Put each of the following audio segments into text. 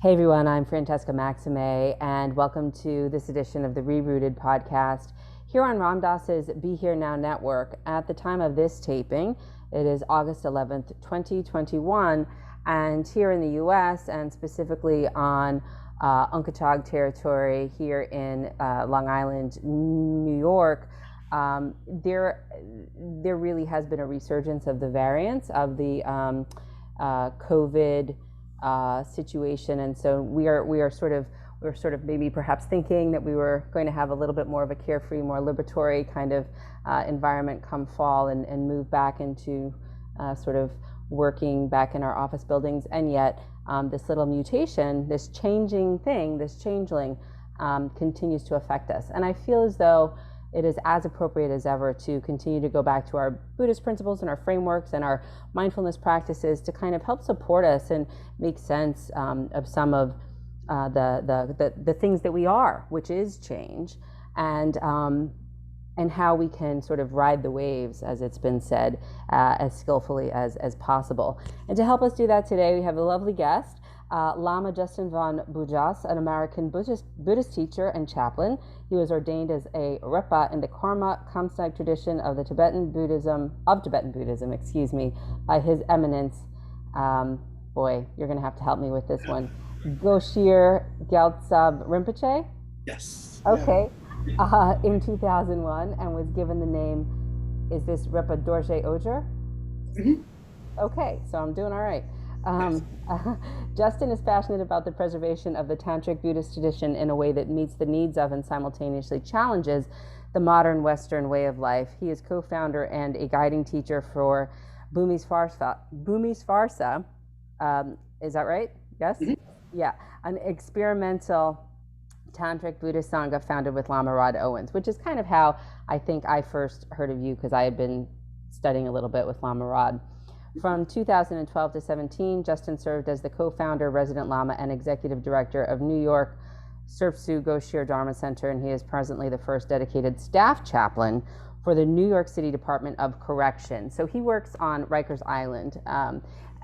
Hey everyone, I'm Francesca Maximé, and welcome to this edition of the ReRooted podcast here on Ram Dass's Be Here Now network. At the time of this taping, it is August 11th, 2021, and here in the U.S. and specifically on Uncochaug territory here in Long Island, New York, there really has been a resurgence of the variants of the COVID situation, and so we're sort of maybe perhaps thinking that we were going to have a little bit more of a carefree, more liberatory kind of environment come fall and move back into sort of working back in our office buildings, and yet this little mutation, this changing thing, this changeling continues to affect us. And I feel as though it is as appropriate as ever to continue to go back to our Buddhist principles and our frameworks and our mindfulness practices to kind of help support us and make sense of some of the things that we are, which is change, and how we can sort of ride the waves, as it's been said, as skillfully as possible. And to help us do that today, we have a lovely guest, Lama Justin von Bujdoss, an American Buddhist teacher and chaplain. He was ordained as a repa in the Karma Kamstang tradition of the Tibetan Buddhism, by His Eminence. Boy, you're going to have to help me with this one. Goshir Gyaltsab Rinpoche? Yes. Okay. In 2001, and was given the name, is this Repa Dorje Ojer? Mm-hmm. Okay, so I'm doing all right. Yes. Justin is passionate about the preservation of the Tantric Buddhist tradition in a way that meets the needs of and simultaneously challenges the modern Western way of life. He is co-founder and a guiding teacher for Bhumis Farsa. Is that right? Yes? Mm-hmm. Yeah, an experimental Tantric Buddhist Sangha founded with Lama Rod Owens, which is kind of how I think I first heard of you, because I had been studying a little bit with Lama Rod. From 2012 to 17, Justin served as the co-founder, resident-lama, and executive director of New York Tsurphu Goshir Dharma Center, and he is presently the first dedicated staff chaplain for the New York City Department of Correction. So he works on Rikers Island,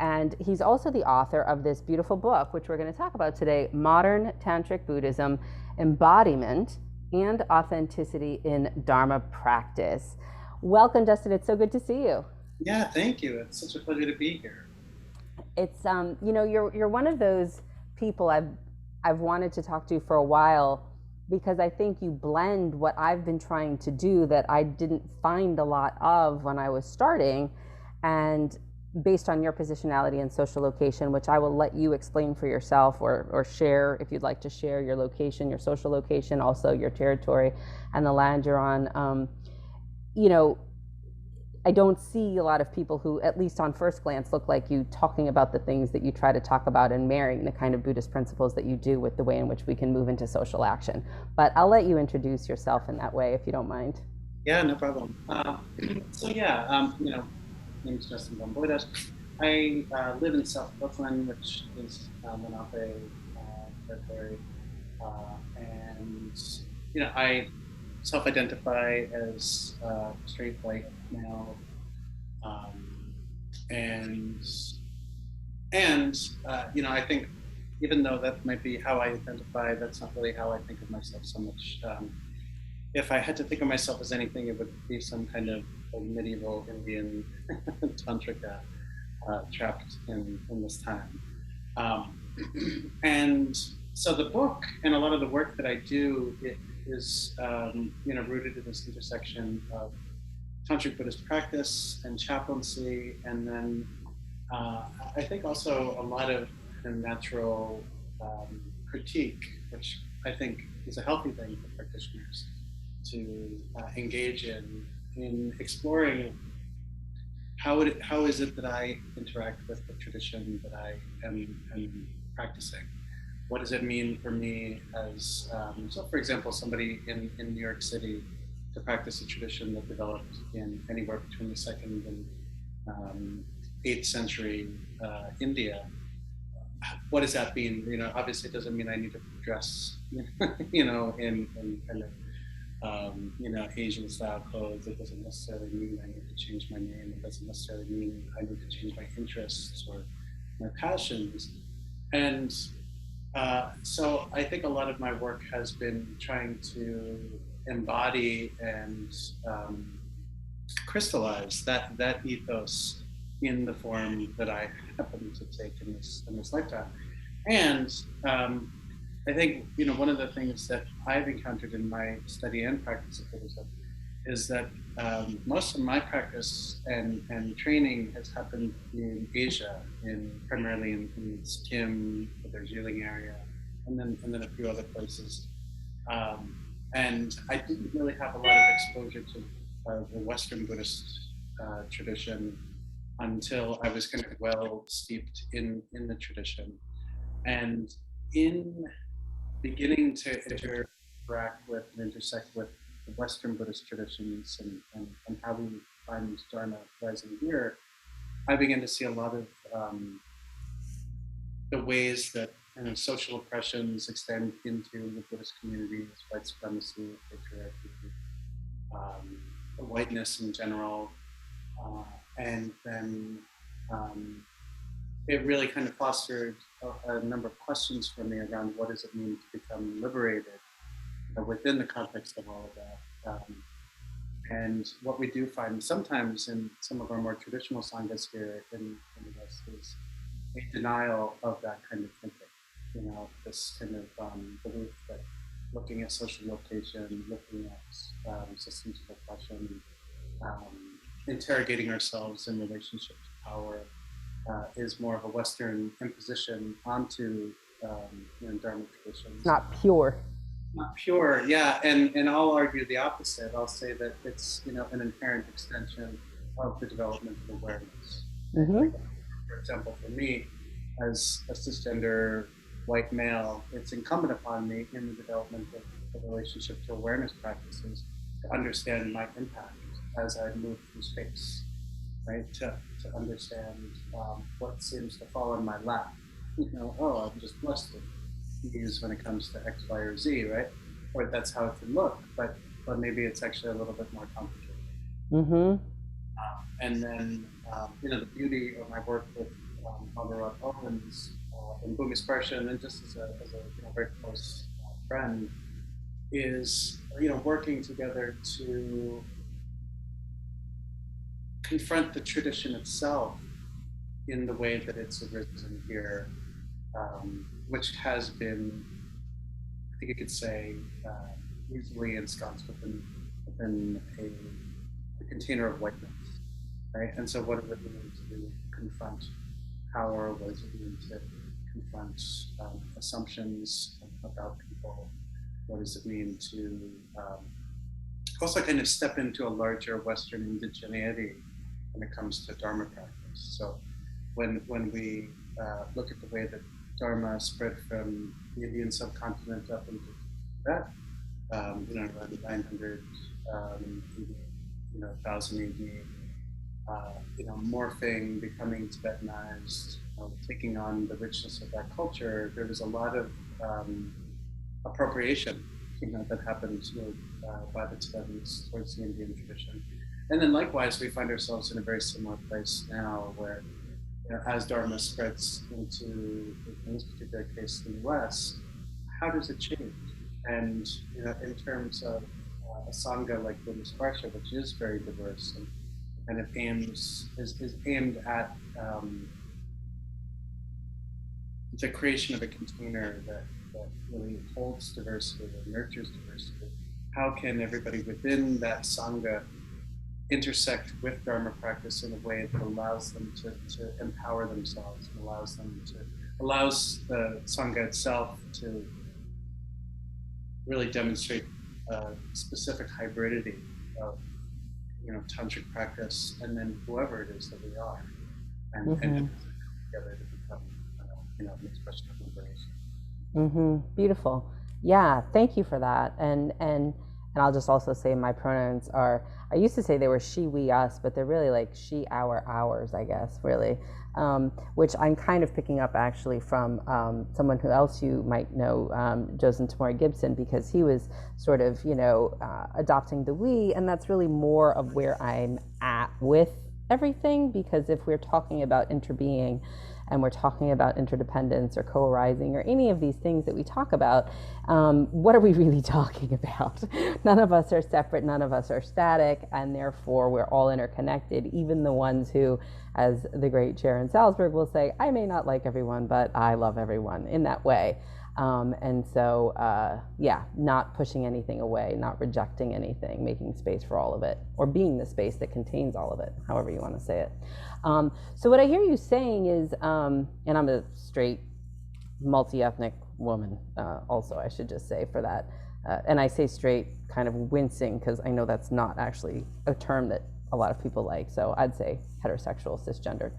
and he's also the author of this beautiful book, which we're going to talk about today, Modern Tantric Buddhism, Embodiment and Authenticity in Dharma Practice. Welcome, Justin. It's so good to see you. Yeah, thank you. It's such a pleasure to be here. It's you're one of those people I've wanted to talk to for a while, because I think you blend what I've been trying to do that I didn't find a lot of when I was starting, and based on your positionality and social location, which I will let you explain for yourself or share if you'd like to share your location, your social location, also your territory and the land you're on. I don't see a lot of people who, at least on first glance, look like you talking about the things that you try to talk about and marrying the kind of Buddhist principles that you do with the way in which we can move into social action. But I'll let you introduce yourself in that way, if you don't mind. Yeah, no problem. My name is Justin von Bujdoss. I live in South Brooklyn, which is Monape territory, and I self-identify as straight white male, I think even though that might be how I identify, that's not really how I think of myself so much. If I had to think of myself as anything, it would be some kind of medieval Indian tantrika trapped in this time. And so the book and a lot of the work that I do, it is rooted in this intersection of Tantric Buddhist practice and chaplaincy, and then I think also a lot of natural critique, which I think is a healthy thing for practitioners to engage in exploring how is it that I interact with the tradition that I am practicing. What does it mean for me as, so for example, somebody in New York City to practice a tradition that developed in anywhere between the 2nd and 8th century India. What does that mean? Obviously it doesn't mean I need to dress, in kind of, Asian style clothes. It doesn't necessarily mean I need to change my name. It doesn't necessarily mean I need to change my interests or my passions. And So I think a lot of my work has been trying to embody and crystallize that ethos in the form that I happen to take in this lifetime. And I think, you know, one of the things that I've encountered in my study and practice of Buddhism is that most of my practice and training has happened in Asia, primarily in Sikkim, the Darjeeling area, and then a few other places. And I didn't really have a lot of exposure to the Western Buddhist tradition until I was kind of well steeped in the tradition. And in beginning to interact with and intersect with the Western Buddhist traditions and how we find Dharma rising here, I began to see a lot of the ways that social oppressions extend into the Buddhist communities, white supremacy, patriarchy, whiteness in general, and then it really kind of fostered a number of questions for me around what does it mean to become liberated within the context of all of that. And what we do find sometimes in some of our more traditional sanghas here in the West is a denial of that kind of thinking. You know, this kind of belief that looking at social location, looking at systems of oppression, interrogating ourselves in relationship to power is more of a Western imposition onto Dharma traditions. Not pure. Not pure, yeah, and I'll argue the opposite. I'll say that it's an inherent extension of the development of awareness. Mm-hmm. For example, for me, as a cisgender white male, it's incumbent upon me in the development of the relationship to awareness practices to understand my impact as I move through space, right? To understand what seems to fall in my lap. I'm just blessed with these when it comes to X, Y, or Z, right? Or that's how it can look, but maybe it's actually a little bit more complicated. Mm-hmm. And then, the beauty of my work with Honorable Owens in Bhumi and just as a very close friend, is working together to confront the tradition itself in the way that it's arisen here, which has been, I think you could say, easily ensconced within a container of whiteness, right? And so what does it mean to confront power? What does it mean to confront assumptions about people? What does it mean to also kind of step into a larger Western indigeneity when it comes to Dharma practice? So when we look at the way that Dharma spread from the Indian subcontinent up into Tibet, around 900, 1000 AD, morphing, becoming Tibetanized, taking on the richness of that culture, there was a lot of appropriation, that happened by the Tibetans towards the Indian tradition. And then likewise, we find ourselves in a very similar place now where, as Dharma spreads into, in this particular case, the US, how does it change? And in terms of a sangha like Buddhist Parsha, which is very diverse and kind of is aimed at the creation of a container that really holds diversity and nurtures diversity. How can everybody within that sangha intersect with Dharma practice in a way that allows them to empower themselves and allows the sangha itself to really demonstrate a specific hybridity of tantric practice and then whoever it is that we are, and together to become an expression of liberation. Mm-hmm. Beautiful. Yeah, thank you for that. And I'll just also say my pronouns are, I used to say they were she, we, us, but they're really like she, our, ours, I guess, really, which I'm kind of picking up actually from someone who else you might know, Joseph Tamori Gibson, because he was sort of, adopting the we, and that's really more of where I'm at with everything, because if we're talking about interbeing and we're talking about interdependence or co-arising or any of these things that we talk about, what are we really talking about? None of us are separate, none of us are static, and therefore we're all interconnected, even the ones who, as the great chair in Salzburg will say, I may not like everyone, but I love everyone in that way. And so, yeah, not pushing anything away, not rejecting anything, making space for all of it, or being the space that contains all of it, however you want to say it. So what I hear you saying is, and I'm a straight, multi-ethnic woman, also, I should just say for that. And I say straight kind of wincing, because I know that's not actually a term that a lot of people like. So I'd say heterosexual, cisgendered.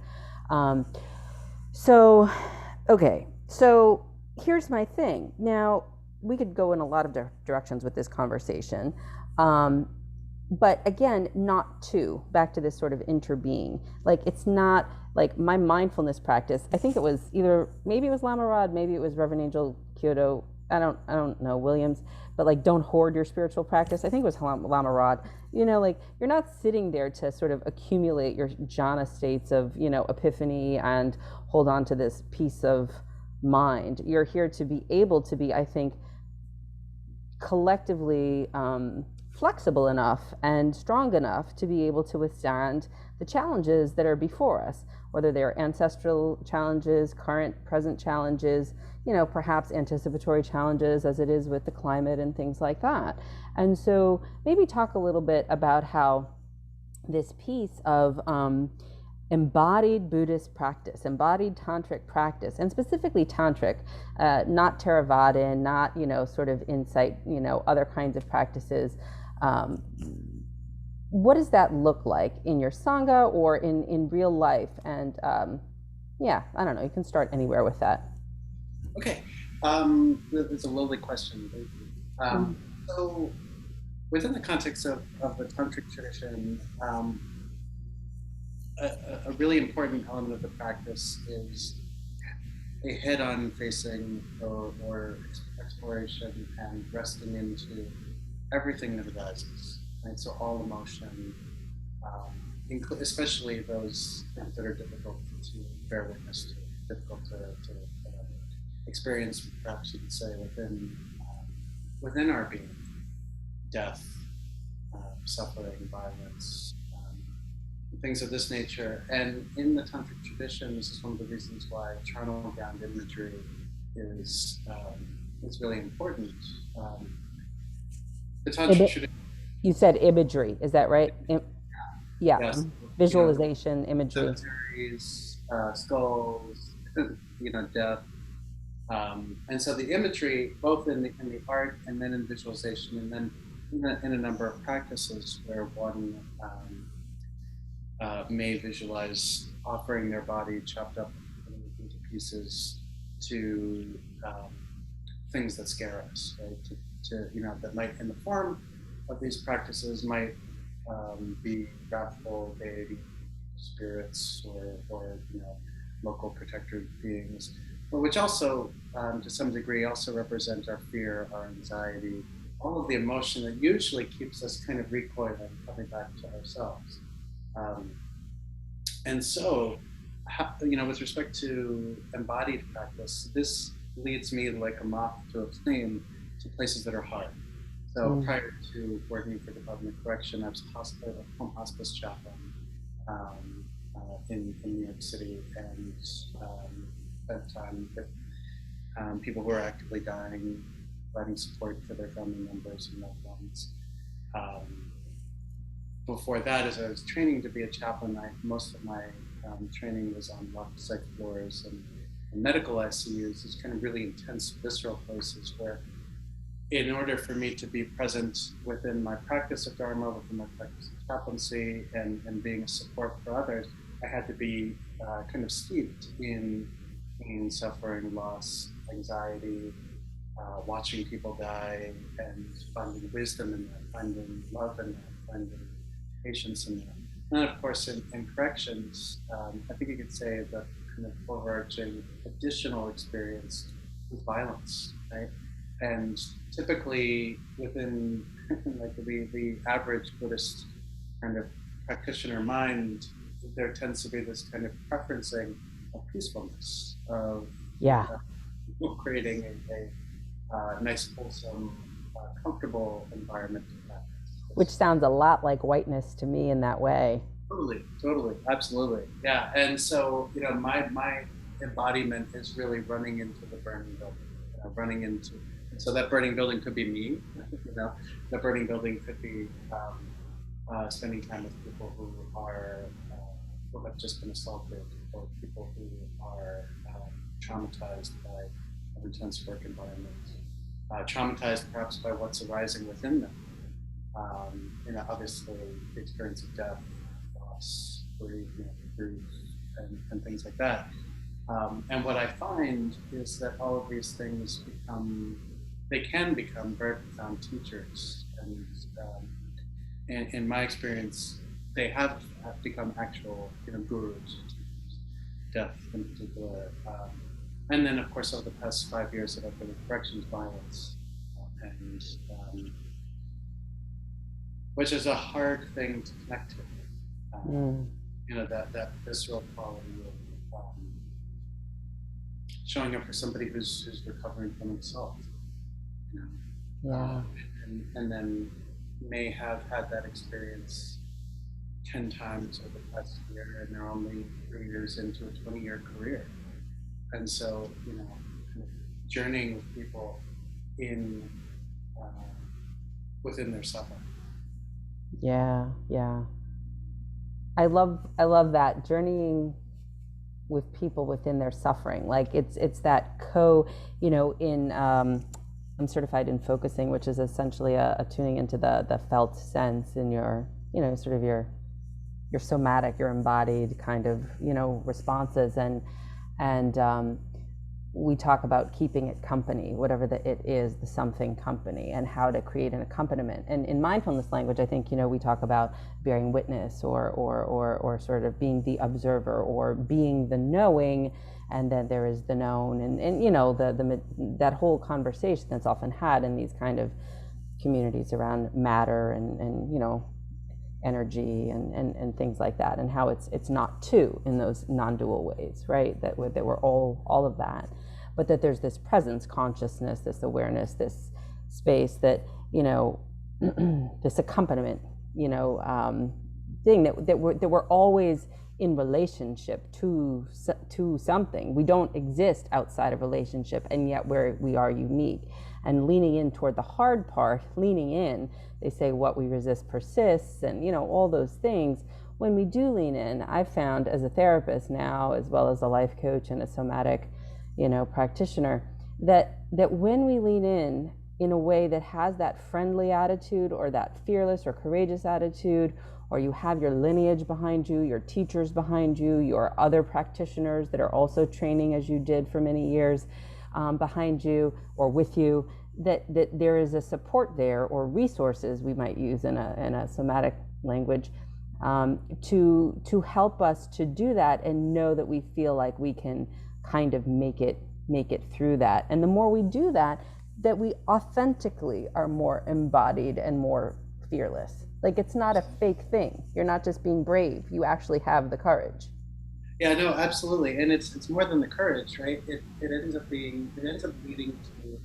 Okay, so here's my thing. Now, we could go in a lot of directions with this conversation, but again, not two. Back to this sort of interbeing. Like, it's not like my mindfulness practice. I think it was maybe it was Lama Rod, maybe it was Reverend Angel Kyoto. I don't know, Williams, but like, don't hoard your spiritual practice. I think it was Lama Rod. You know, like, you're not sitting there to sort of accumulate your jhana states of, you know, epiphany and hold on to this piece of mind. You're here to be able to be, I think, collectively flexible enough and strong enough to be able to withstand the challenges that are before us, whether they're ancestral challenges, current, present challenges, you know, perhaps anticipatory challenges as it is with the climate and things like that. And so maybe talk a little bit about how this piece of embodied Buddhist practice, embodied tantric practice, and specifically tantric, not Theravada, not, you know, sort of insight, you know, other kinds of practices. What does that look like in your Sangha or in real life? And yeah, I don't know, you can start anywhere with that. Okay, it's a lovely question. So within the context of the tantric tradition, a really important element of the practice is a head-on facing or exploration and resting into everything that arises, right? So all emotion, especially those things that are difficult to bear witness to, difficult to experience, perhaps you could say, within our being, death, suffering, violence, things of this nature. And in the tantric tradition, this is one of the reasons why charnel ground imagery is really important. The tantric tradition. You said imagery, is that right? Yeah. Yes. Visualization, imagery. Cemeteries, skulls, you know, death. And so the imagery, both in the art and then in visualization, and then in a number of practices where one may visualize offering their body chopped up into pieces to things that scare us, right? To you know, that might, in the form of these practices, might be wrathful deity spirits or you know, local protector beings, but which also, to some degree, also represent our fear, our anxiety, all of the emotion that usually keeps us kind of recoiling, coming back to ourselves. And so, you know, with respect to embodied practice, this leads me like a moth to a flame to places that are hard. So prior to working for the Department of Correction, I was a home hospice chaplain in New York City, and spent time with people who are actively dying, providing support for their family members and loved ones. Before that, as I was training to be a chaplain, most of my training was on locked psych floors and medical ICUs, these kind of really intense visceral places where, in order for me to be present within my practice of Dharma, within my practice of chaplaincy, and being a support for others, I had to be kind of steeped in pain, suffering, loss, anxiety, watching people die, and finding wisdom in that, finding love in that, finding patience in that. And of course, in corrections, I think you could say the kind of overarching additional experience with violence, right? And typically within like the average Buddhist kind of practitioner mind, there tends to be this kind of preferencing peacefulness, of Yeah. creating a nice, wholesome, comfortable environment to practice. Which sounds a lot like whiteness to me in that way. Totally, absolutely, yeah. And so, my embodiment is really running into the burning building, running into. And so that burning building could be me, the burning building could be spending time with people who have just been assaulted, or people who are traumatized by an intense work environment, traumatized perhaps by what's arising within them. Obviously the experience of death, loss, bereavement, grief, and things like that. And what I find is that all of these things can become very profound teachers. And in my experience, they have become actual, gurus, death in particular. And then, of course, over the past 5 years that I've been in corrections violence, which is a hard thing to connect to. That visceral quality of showing up for somebody who's recovering from assault. Yeah. And then may have had that experience 10 times over the past year, and they're only 3 years into a 20-year career. And so, kind of journeying with people within their suffering. Yeah. I love that, journeying with people within their suffering. Like it's that I'm certified in focusing, which is essentially a tuning into the felt sense in your, sort of your somatic, your embodied kind of, responses. And we talk about keeping it company, whatever it is, the something company, and how to create an accompaniment. And in mindfulness language, I think, we talk about bearing witness or sort of being the observer, or being the knowing, and then there is the known, and that whole conversation that's often had in these kind of communities around matter and energy and things like that, and how it's not two in those non-dual ways, right? That we're all of that, but that there's this presence, consciousness, this awareness, this space that this accompaniment, thing that we're always in relationship to something. We don't exist outside of relationship, and yet we are unique. And leaning in toward the hard part, they say what we resist persists, and all those things. When we do lean in, I've found as a therapist now, as well as a life coach and a somatic practitioner, that when we lean in a way that has that friendly attitude, or that fearless or courageous attitude, or you have your lineage behind you, your teachers behind you, your other practitioners that are also training as you did for many years behind you or with you, that there is a support there, or resources we might use in a somatic language, to help us to do that, and know that we feel like we can kind of make it through that. And the more we do that we authentically are more embodied and more fearless. Like, it's not a fake thing. You're not just being brave. You actually have the courage. Yeah, no, absolutely. And it's more than the courage, right? It ends up leading to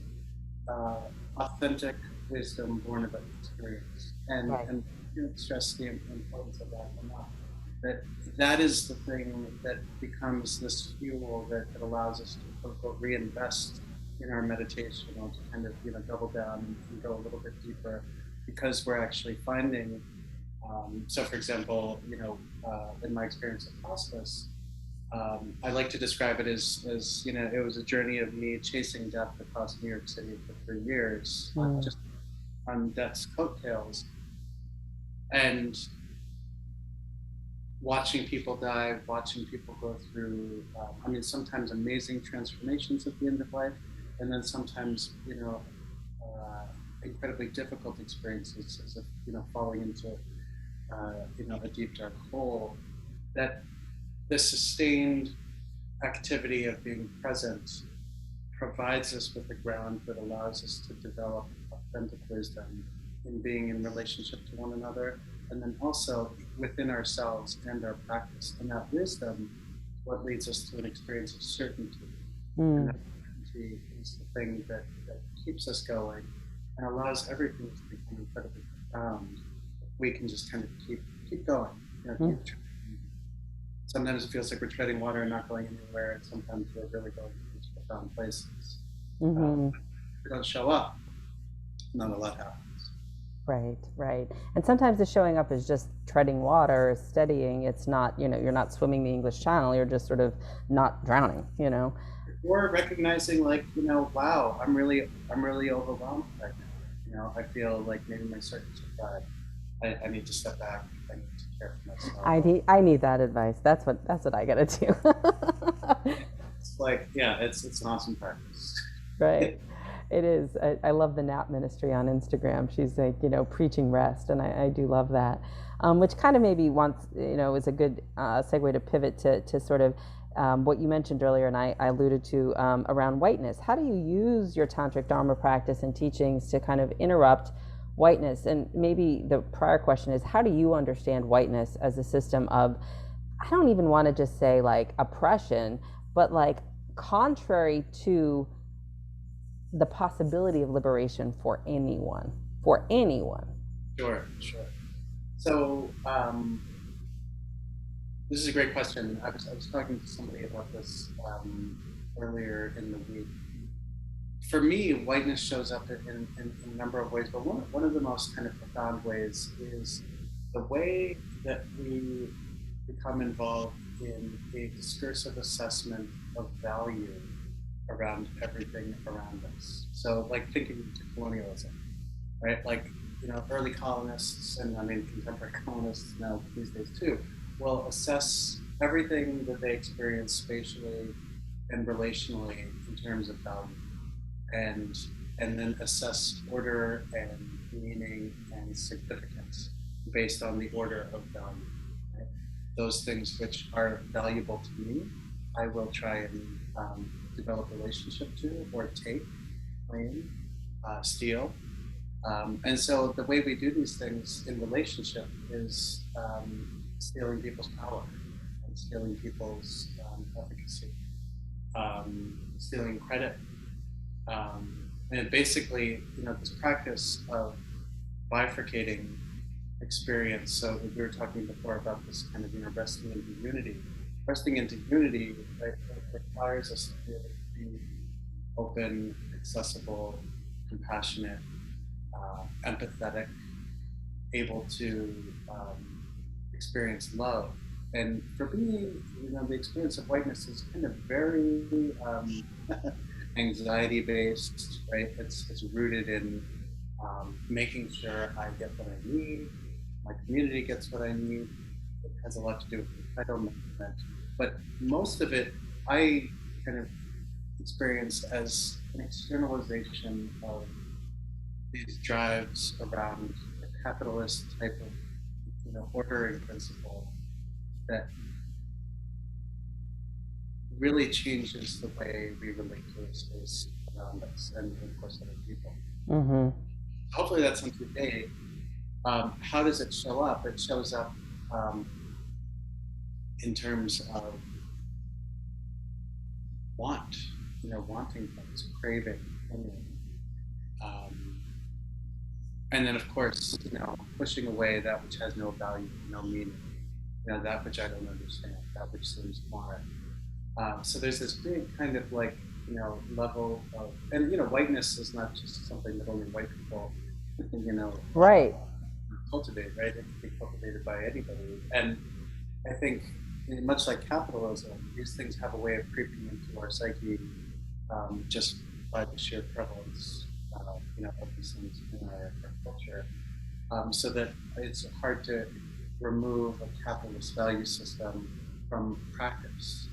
authentic wisdom born of experience. And Right. And stress the importance of that enough. That is the thing that becomes this fuel that allows us to quote unquote reinvest in our meditation, or to kind of double down and go a little bit deeper, because we're actually finding. So, for example, in my experience at hospice, I like to describe it as it was a journey of me chasing death across New York City for 3 years, just on death's coattails, and watching people die, watching people go through, sometimes amazing transformations at the end of life, and then sometimes, incredibly difficult experiences, as if, falling into, a deep dark hole. That the sustained activity of being present provides us with a ground that allows us to develop authentic wisdom in being in relationship to one another, and then also within ourselves and our practice. And that wisdom what leads us to an experience of certainty. Mm. And that certainty is the thing that keeps us going and allows everything to become incredibly profound. We can just kind of keep going. Keep trying. Sometimes it feels like we're treading water and not going anywhere, and sometimes we're really going to these profound places. If we don't show up, not a lot happens. Right, right. And sometimes the showing up is just treading water, steadying. It's not, you're not swimming the English Channel, you're just sort of not drowning, Or recognizing like, wow, I'm really overwhelmed right now. I feel like maybe my circuits are fried. I need to step back. I need to care for myself. I need that advice. That's what I gotta do. It's like, yeah, it's an awesome practice. Right. It is. I love the nap ministry on Instagram. She's like, preaching rest, and I do love that. Which kind of maybe is a good segue to pivot to sort of what you mentioned earlier, and I alluded to around whiteness. How do you use your Tantric Dharma practice and teachings to kind of interrupt whiteness? And maybe the prior question is, how do you understand whiteness as a system of, I don't even want to just say like oppression, but like contrary to the possibility of liberation for anyone. Sure. So this is a great question. I was talking to somebody about this earlier in the week. For me, whiteness shows up in a number of ways, but one of the most kind of profound ways is the way that we become involved in a discursive assessment of value around everything around us. So like thinking to colonialism, right? Like, early colonists, and I mean contemporary colonists now these days too, will assess everything that they experience spatially and relationally in terms of value, and then assess order and meaning and significance based on the order of value. Right? Those things which are valuable to me, I will try and develop a relationship to, or take, claim, steal. And so the way we do these things in relationship is stealing people's power, and stealing people's efficacy, stealing credit. And basically, this practice of bifurcating experience. So we were talking before about this kind of, resting into unity. Resting into unity, right, requires us to be open, accessible, compassionate, empathetic, able to experience love. And for me, the experience of whiteness is kind of very anxiety-based, right? It's rooted in making sure I get what I need, my community gets what I need. It has a lot to do with entitlement, but most of it I kind of experience as an externalization of these drives around a capitalist type of, ordering principle that really changes the way we relate to the space around us and, of course, other people. Mm-hmm. Hopefully that's on today. How does it show up? It shows up in terms of wanting things, craving, and then of course, pushing away that which has no value, no meaning, that which I don't understand, that which seems foreign. So there's this big kind of like, level of, and whiteness is not just something that only white people, right, cultivate, right? It can be cultivated by anybody. And I think, much like capitalism, these things have a way of creeping into our psyche just by the sheer prevalence, of these things in our culture. So that it's hard to remove a capitalist value system from practice,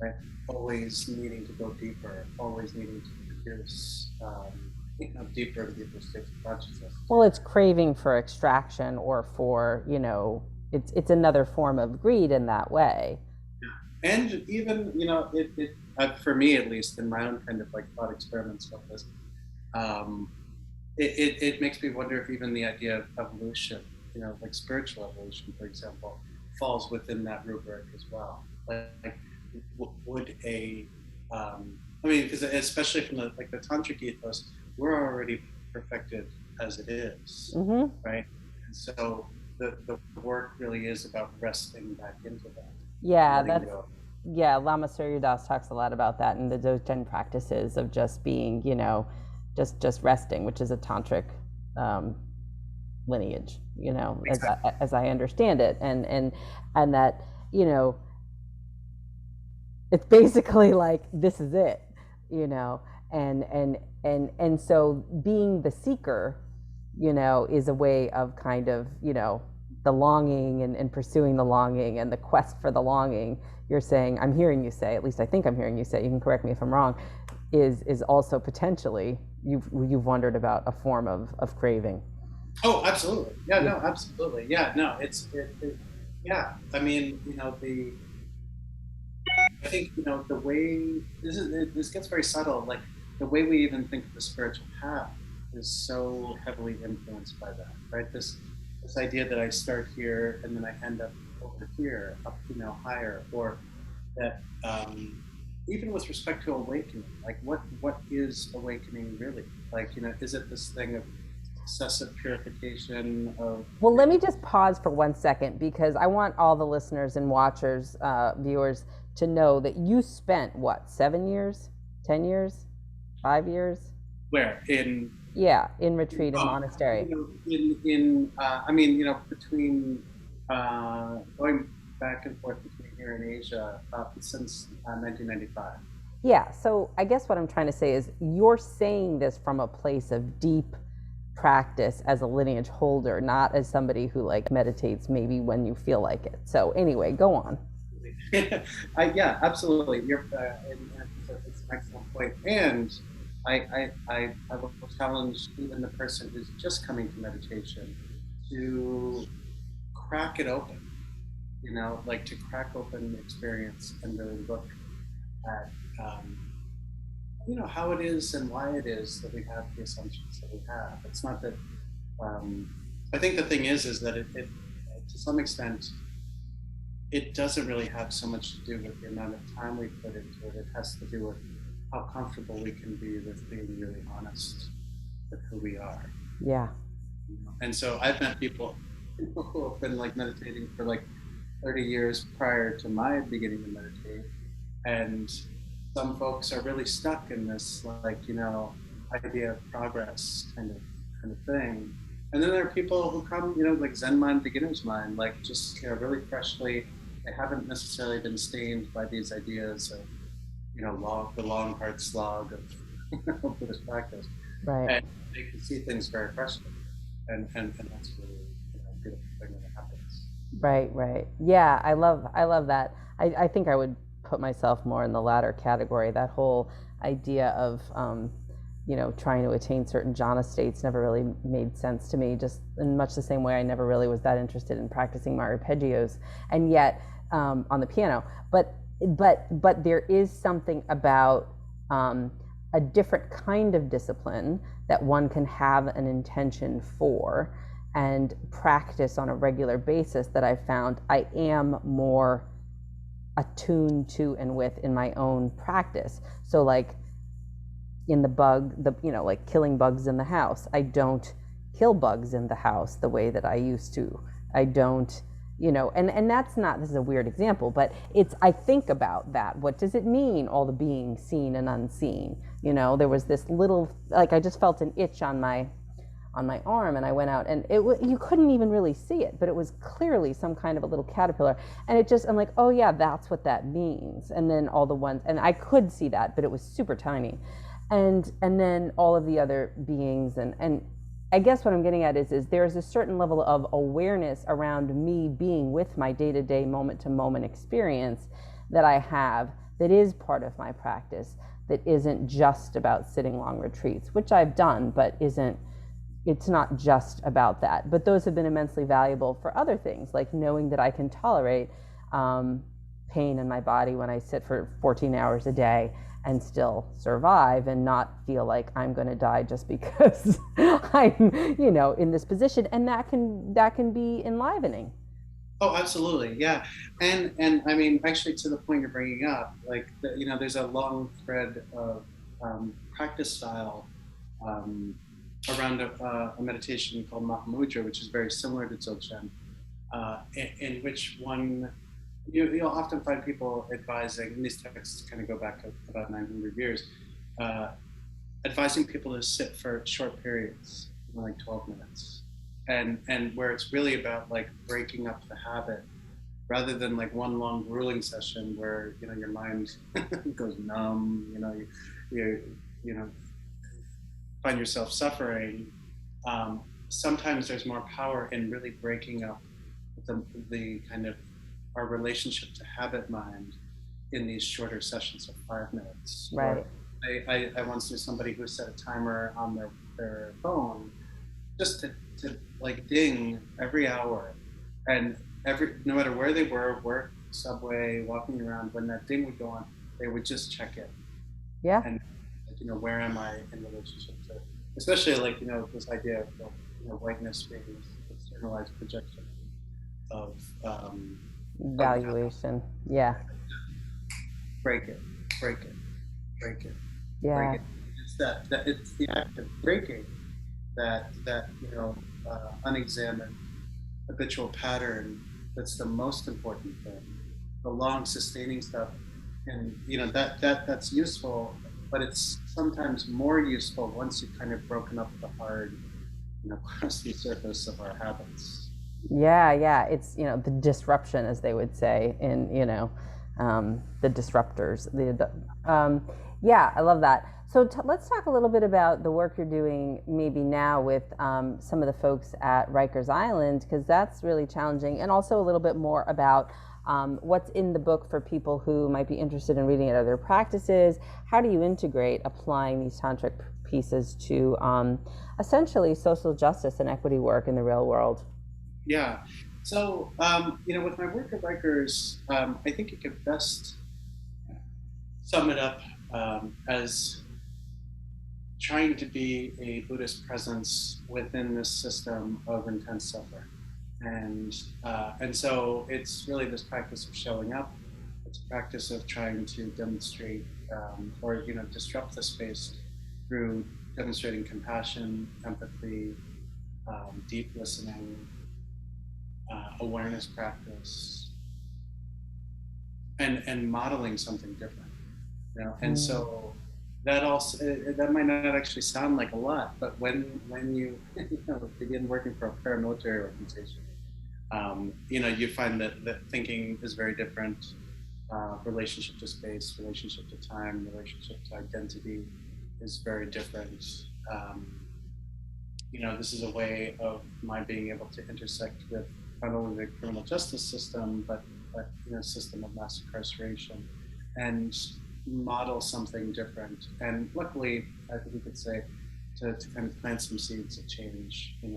right? Always needing to go deeper, always needing to produce deeper and deeper states of consciousness. Well, it's craving for extraction, or for, it's another form of greed in that way. Yeah. And even, for me at least, in my own kind of like thought experiments with this, it makes me wonder if even the idea of evolution, like spiritual evolution, for example, falls within that rubric as well. Like would a, I mean, because especially from the tantric ethos, we're already perfected as it is, right? And so the work really is about resting back into that. Yeah, Lama Bujdoss talks a lot about that in the Dzogchen practices of just being, just resting, which is a tantric lineage, exactly. as I understand it, and that, it's basically like, this is it, and so being the seeker, is a way of kind of, the longing and pursuing the longing and the quest for the longing. You're saying, I'm hearing you say, at least I think I'm hearing you say, you can correct me if I'm wrong, is also potentially, you've wondered about a form of craving. Oh, absolutely. Yeah, no, absolutely. Yeah, no, yeah. I mean, I think, the way, this gets very subtle, like the way we even think of the spiritual path is so heavily influenced by that, right? This idea that I start here and then I end up over here, up, higher, or that even with respect to awakening, like what is awakening really? Like, is it this thing of excessive purification of... Well, let me just pause for 1 second, because I want all the listeners and watchers, viewers, to know that you spent, what, 7 years, 10 years, 5 years? Where? In retreat and monastery. I mean, between going back and forth between here and Asia since 1995. Yeah, so I guess what I'm trying to say is, you're saying this from a place of deep practice as a lineage holder, not as somebody who meditates maybe when you feel like it. So anyway, go on. Yeah, absolutely. It's an excellent point. And I will challenge even the person who's just coming to meditation to crack it open, to crack open the experience and really look at, how it is and why it is that we have the assumptions that we have. It's not that, I think the thing is that it to some extent, it doesn't really have so much to do with the amount of time we put into it. It has to do with how comfortable we can be with being really honest with who we are. Yeah. And so I've met people who have been meditating for 30 years prior to my beginning to meditate, and some folks are really stuck in this idea of progress kind of thing. And then there are people who come, Zen mind, beginner's mind, just really freshly. They haven't necessarily been stained by these ideas of, the long hard slog of Buddhist practice. Right. And they can see things very freshly, and that's really a beautiful thing when it happens. Right. Yeah, I love that. I think I would put myself more in the latter category. That whole idea of trying to attain certain jhana states never really made sense to me, just in much the same way I never really was that interested in practicing my arpeggios, and yet on the piano. But there is something about a different kind of discipline that one can have an intention for and practice on a regular basis that I found I am more attuned to and with in my own practice. So in killing bugs in the house, I don't kill bugs in the house the way that I used to. I don't, and that's not, this is a weird example, but I think about that. What does it mean, all the being seen and unseen? There was this little, I just felt an itch on my arm, and I went out, and you couldn't even really see it, but it was clearly some kind of a little caterpillar, and I'm like, oh yeah, that's what that means. And then all the ones, and I could see that, but it was super tiny. And then all of the other beings, and I guess what I'm getting at is there's a certain level of awareness around me being with my day-to-day, moment-to-moment experience that I have, that is part of my practice, that isn't just about sitting long retreats, which I've done, but it's not just about that. But those have been immensely valuable for other things, like knowing that I can tolerate pain in my body when I sit for 14 hours a day and still survive, and not feel like I'm going to die just because I'm, in this position. And that can be enlivening. Oh, absolutely, yeah, and I mean, actually, to the point you're bringing up, like there's a long thread of practice style um, around a meditation called Mahamudra, which is very similar to Dzogchen, in which you'll often find people advising, and these texts kind of go back about 900 years, uh, advising people to sit for short periods, like 12 minutes, and where it's really about like breaking up the habit rather than like one long grueling session where your mind goes numb, you know find yourself suffering. Sometimes there's more power in really breaking up the kind of our relationship to habit mind in these shorter sessions of 5 minutes. Right. I once knew somebody who set a timer on their phone just to like ding every hour, and no matter where they were, work, subway, walking around, when that ding would go on, they would just check it. Yeah. And like, where am I in relationship to, especially like this idea of whiteness being this externalized projection of Valuation. Yeah. Break it, break it, break it. Yeah. Break it. It's that it's the act of breaking that unexamined habitual pattern that's the most important thing. The long sustaining stuff, and that's useful, but it's sometimes more useful once you've kind of broken up the hard, crusty surface of our habits. Yeah. It's the disruption, as they would say, in the disruptors. Yeah, I love that. So let's talk a little bit about the work you're doing maybe now with some of the folks at Rikers Island, because that's really challenging, and also a little bit more about what's in the book for people who might be interested in reading at other practices. How do you integrate applying these tantric pieces to essentially social justice and equity work in the real world? Yeah. So, with my work at Rikers, I think you could best sum it up as trying to be a Buddhist presence within this system of intense suffering. And so it's really this practice of showing up. It's a practice of trying to demonstrate or disrupt the space through demonstrating compassion, empathy, deep listening, awareness practice, and modeling something different. And so that also, that might not actually sound like a lot, but when you begin working for a paramilitary organization, you find that thinking is very different. Relationship to space, relationship to time, relationship to identity is very different. This is a way of my being able to intersect with not only the criminal justice system, but system of mass incarceration, and model something different. And luckily, I think we could say, to kind of plant some seeds of change, in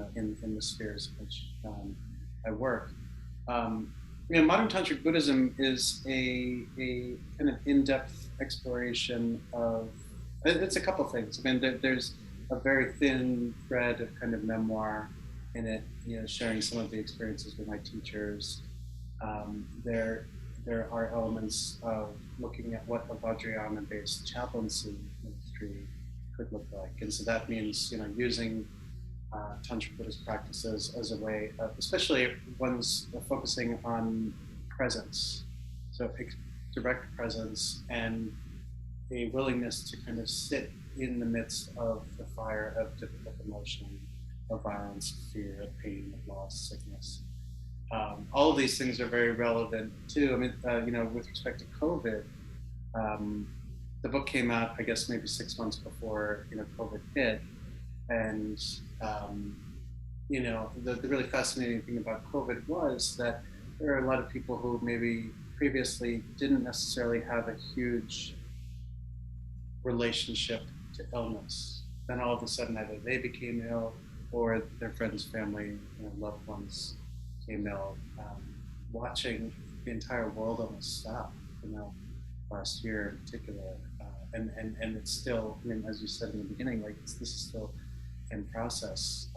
the spheres in which I work. Modern Tantric Buddhism is a kind of in-depth exploration of, it's a couple things. I mean, there's a very thin thread of kind of memoir in it, sharing some of the experiences with my teachers. There are elements of looking at what a Vajrayana-based chaplaincy ministry could look like. And so that means, using Tantric Buddhist practices as a way of, especially ones focusing on presence. So direct presence and a willingness to kind of sit in the midst of the fire of difficult emotion, of violence, fear, of pain, of loss, sickness. All of these things are very relevant too. I mean, with respect to COVID, the book came out, I guess, maybe 6 months before COVID hit, and the really fascinating thing about COVID was that there are a lot of people who maybe previously didn't necessarily have a huge relationship to illness. Then all of a sudden, either they became ill or their friends, family, loved ones became ill. Watching the entire world almost stop, last year in particular, and it's still, I mean, as you said in the beginning, like this is still in process.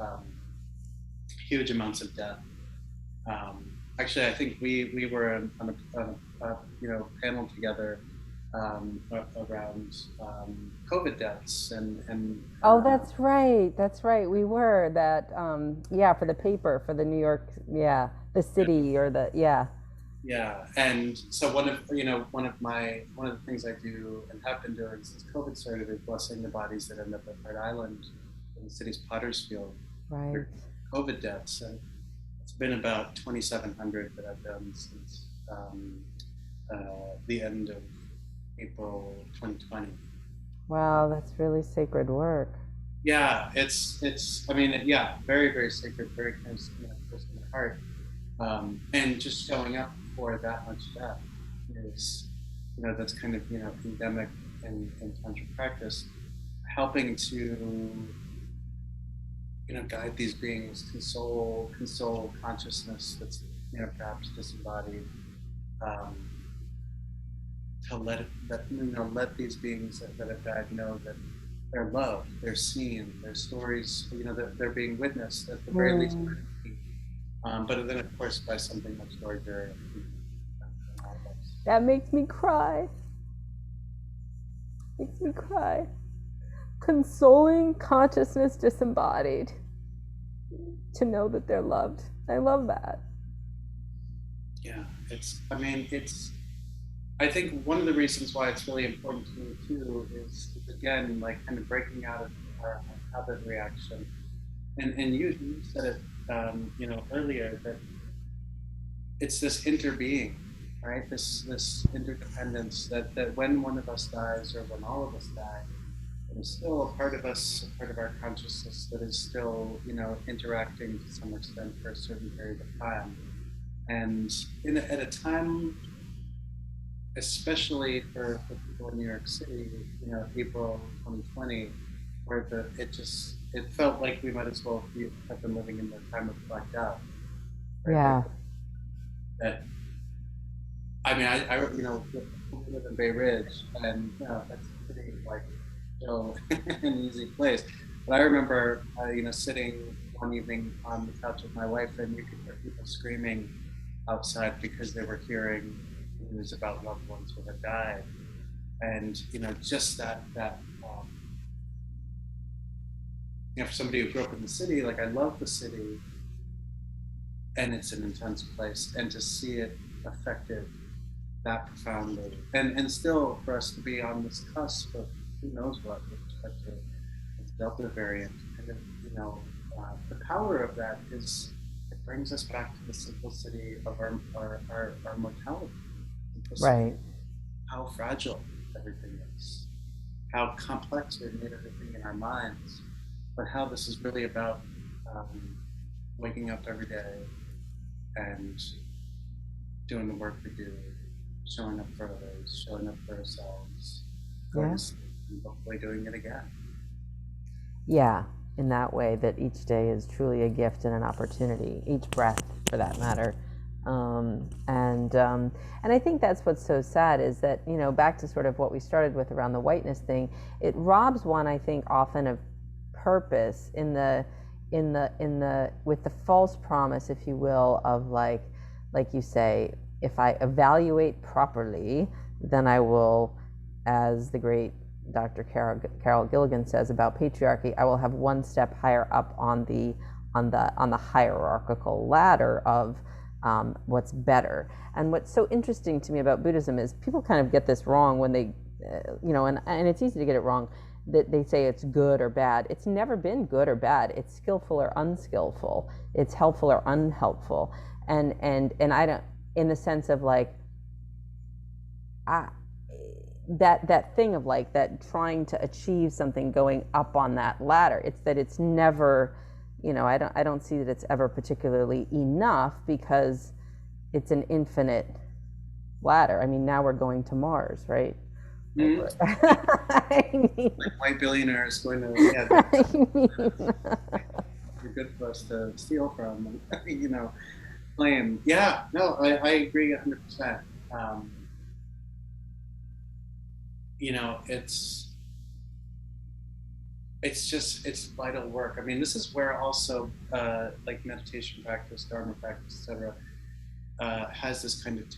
Huge amounts of death, actually, I think we were on a panel together around COVID deaths and Oh, that's right. That's right. We were that. Yeah, for the paper for the New York. Yeah, the city or the yeah. Yeah, and so one of the things I do and have been doing since COVID started is blessing the bodies that end up at Hart Island in the city's Potter's Field. Right. COVID deaths, and it's been about 2,700 that I've done since the end of April 2020. Wow, that's really sacred work. Yeah, it's. I mean, yeah, very very sacred, very kind of close to my heart, and just showing up for that much death is, that's kind of endemic in tantric practice, helping to guide these beings, console consciousness that's perhaps disembodied, to let these beings that have died know that they're loved, they're seen, their stories, that they're being witnessed at the very least. But then, of course, by something much larger. That makes me cry. Makes me cry. Consoling consciousness disembodied, to know that they're loved. I love that. Yeah, I think one of the reasons why it's really important to me too is again, like kind of breaking out of our habit reaction. And you said it, earlier, that it's this interbeing, right? This interdependence that when one of us dies or when all of us die, there's still a part of us, a part of our consciousness that is still, interacting to some extent for a certain period of time. And at a time, especially for people in New York City, April 2020, where it felt like we might as well have been living in the time of blacked out. Right? Yeah. That, I mean, I we live in Bay Ridge, and that's pretty like chill and easy place. But I remember, sitting one evening on the couch with my wife, and you could hear people screaming outside because they were hearing news about loved ones who had died, and just that for somebody who grew up in the city, like I love the city, and it's an intense place, and to see it affected that profoundly, and still for us to be on this cusp of who knows what with respect to the Delta variant, and the power of that is it brings us back to the simplicity of our mortality. Right. How fragile everything is, how complex we've made everything in our minds, but how this is really about waking up every day and doing the work we do, showing up for others, showing up for ourselves, and hopefully doing it again. Yeah, in that way, that each day is truly a gift and an opportunity, each breath for that matter. And I think that's what's so sad is that, back to sort of what we started with around the whiteness thing, it robs one, I think, often of purpose with the false promise, if you will, of like you say, if I evaluate properly, then I will, as the great Dr. Carol Gilligan says about patriarchy, I will have one step higher up on the hierarchical ladder of what's better. And what's so interesting to me about Buddhism is people kind of get this wrong when they, and it's easy to get it wrong, that they say it's good or bad. It's never been good or bad. It's skillful or unskillful. It's helpful or unhelpful. And I don't, in the sense of like, that thing of like that trying to achieve something going up on that ladder, it's that it's never, I don't see that it's ever particularly enough because it's an infinite ladder. I mean, now we're going to Mars, right? Mm-hmm. Like white billionaires going to you're good for us to steal from, claim. Yeah, no, I agree 100%. It's vital work. I mean, this is where also like meditation practice, Dharma practice, etc., has this kind of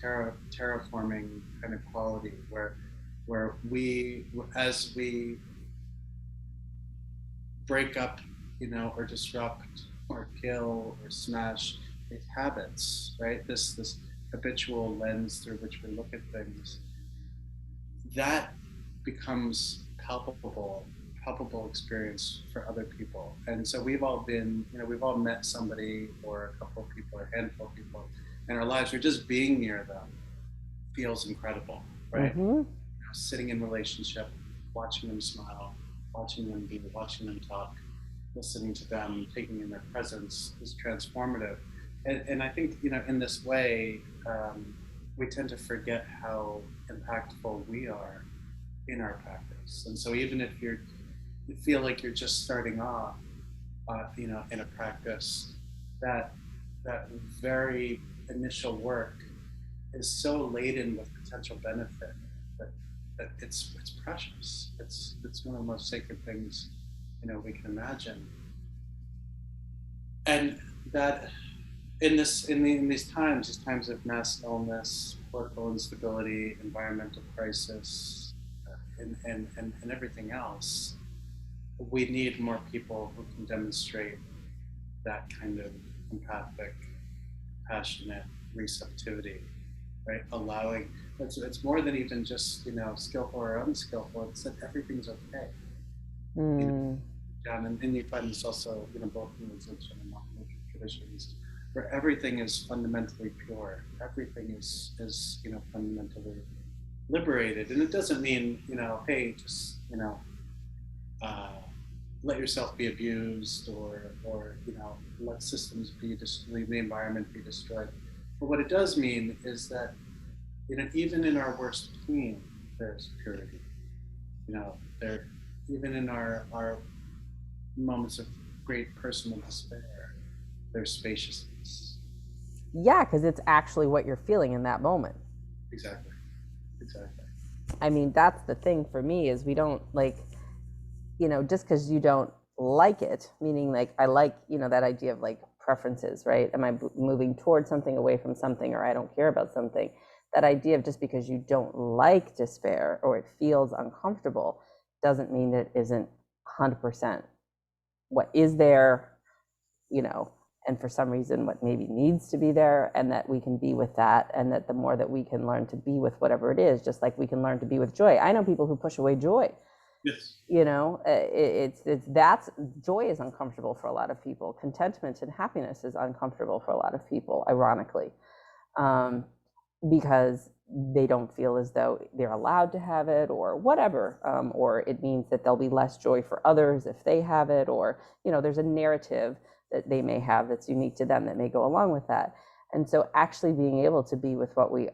terraforming kind of quality where we, as we break up, or disrupt or kill or smash these habits, right? This habitual lens through which we look at things, that becomes palpable experience for other people. And so we've all been, we've all met somebody or a couple of people or a handful of people in our lives where just being near them feels incredible, right? Sitting in relationship, watching them smile, watching them be, watching them talk, listening to them, taking in their presence is transformative. And I think, in this way, we tend to forget how impactful we are in our practice. And so even if you feel like you're just starting off, in a practice, that very initial work is so laden with potential benefit that it's precious. It's one of the most sacred things we can imagine. And that in these times of mass illness, political instability, environmental crisis, and everything else, we need more people who can demonstrate that kind of empathic, passionate receptivity, right? Allowing, it's more than even just, skillful or unskillful, it's that everything's okay. And you find this also, both in the Dzogchen and non-religious traditions, where everything is fundamentally pure, everything is fundamentally liberated. And it doesn't mean, hey, just, let yourself be abused or let systems be destroyed, the environment be destroyed. But what it does mean is that, even in our worst pain, there's purity. There, even in our moments of great personal despair, there's spaciousness. Yeah, because it's actually what you're feeling in that moment. Exactly. I mean, that's the thing for me, is we don't just because you don't like it, meaning I like, that idea of preferences, right? Am I moving towards something, away from something, or I don't care about something? That idea of just because you don't like despair or it feels uncomfortable doesn't mean that it isn't 100% what is there, and for some reason what maybe needs to be there, and that we can be with that, and that the more that we can learn to be with whatever it is, just like we can learn to be with joy. I know people who push away joy. Yes. That's joy is uncomfortable for a lot of people. Contentment and happiness is uncomfortable for a lot of people, ironically, because they don't feel as though they're allowed to have it or whatever, or it means that there'll be less joy for others if they have it, or there's a narrative that they may have that's unique to them that may go along with that. And so actually being able to be with what we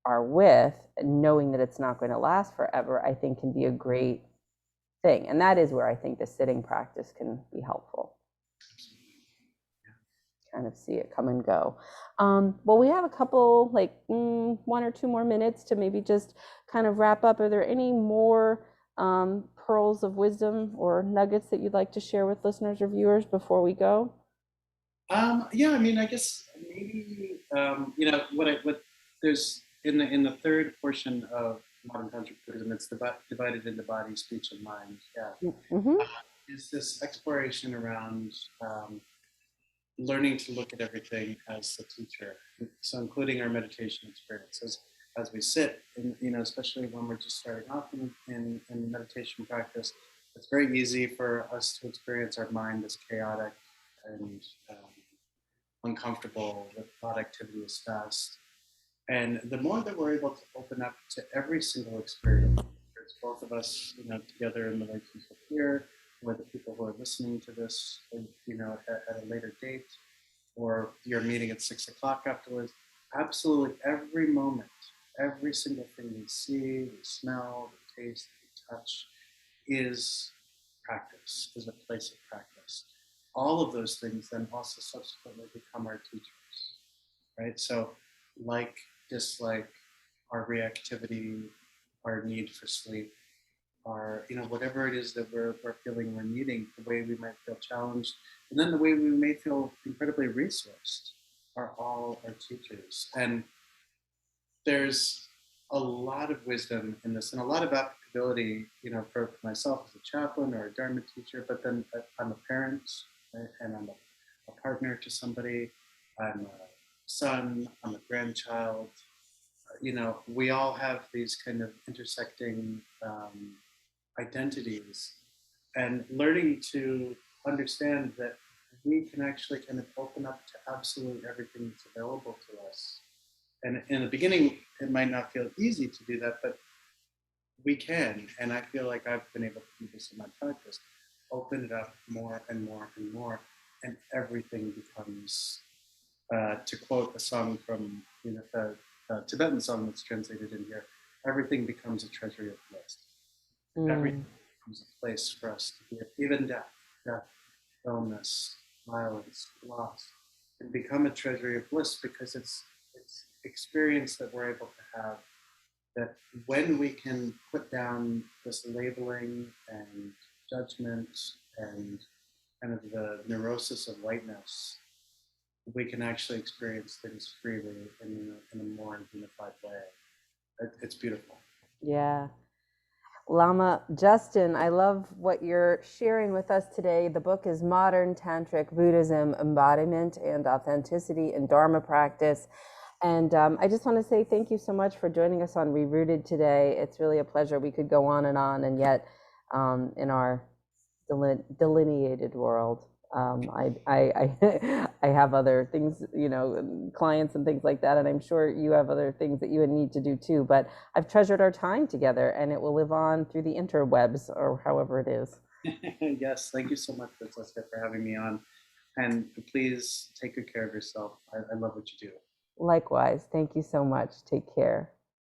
are with, knowing that it's not going to last forever, I think can be a great thing. And that is where I think the sitting practice can be helpful. Kind of see it come and go. Well, we have a couple, 1 or 2 more minutes to maybe just kind of wrap up. Are there any more pearls of wisdom or nuggets that you'd like to share with listeners or viewers before we go? Yeah, I mean, I guess maybe what there's in the third portion of modern Tantric Buddhism, it's divided into body, speech, and mind. Yeah, is this exploration around learning to look at everything as the teacher. So including our meditation experiences as we sit, and especially when we're just starting off in meditation practice, it's very easy for us to experience our mind as chaotic and uncomfortable, with thought activity is fast. And the more that we're able to open up to every single experience, it's both of us, together in relationship here, or the people who are listening to this, at a later date, or you're meeting at 6 o'clock afterwards, absolutely every moment, every single thing we see, we smell, we taste, we touch, is practice, is a place of practice. All of those things then also subsequently become our teachers, right? So like, dislike, our reactivity, our need for sleep, our, whatever it is that we're feeling we're needing, the way we might feel challenged, and then the way we may feel incredibly resourced are all our teachers. And there's a lot of wisdom in this and a lot of applicability, you know, for myself as a chaplain or a Dharma teacher, but then I'm a parent, right? And I'm a partner to somebody, I'm a son, I'm a grandchild. You know, we all have these kind of intersecting identities, and learning to understand that we can actually kind of open up to absolutely everything that's available to us. And in the beginning, it might not feel easy to do that, but we can. And I feel like I've been able to do this in my practice, open it up more and more and more, and everything becomes, to quote a song from, you know, the Tibetan song that's translated in here, everything becomes a treasury of bliss. Everything becomes a place for us to be, even death, illness, violence, loss, can become a treasury of bliss because it's experience that we're able to have, that when we can put down this labeling and judgment and kind of the neurosis of whiteness, we can actually experience things freely in a more unified way. It's beautiful. Yeah. Lama Justin, I love what you're sharing with us today. The book is Modern Tantric Buddhism, Embodiment and Authenticity in Dharma Practice. And I just want to say thank you so much for joining us on ReRooted today. It's really a pleasure. We could go on, and yet in our delineated world, I have other things, you know, clients and things like that, and I'm sure you have other things that you would need to do too. But I've treasured our time together, and it will live on through the interwebs, or however it is. Yes, thank you so much, Francesca, for having me on. And please take good care of yourself. I love what you do. Likewise. Thank you so much. Take care.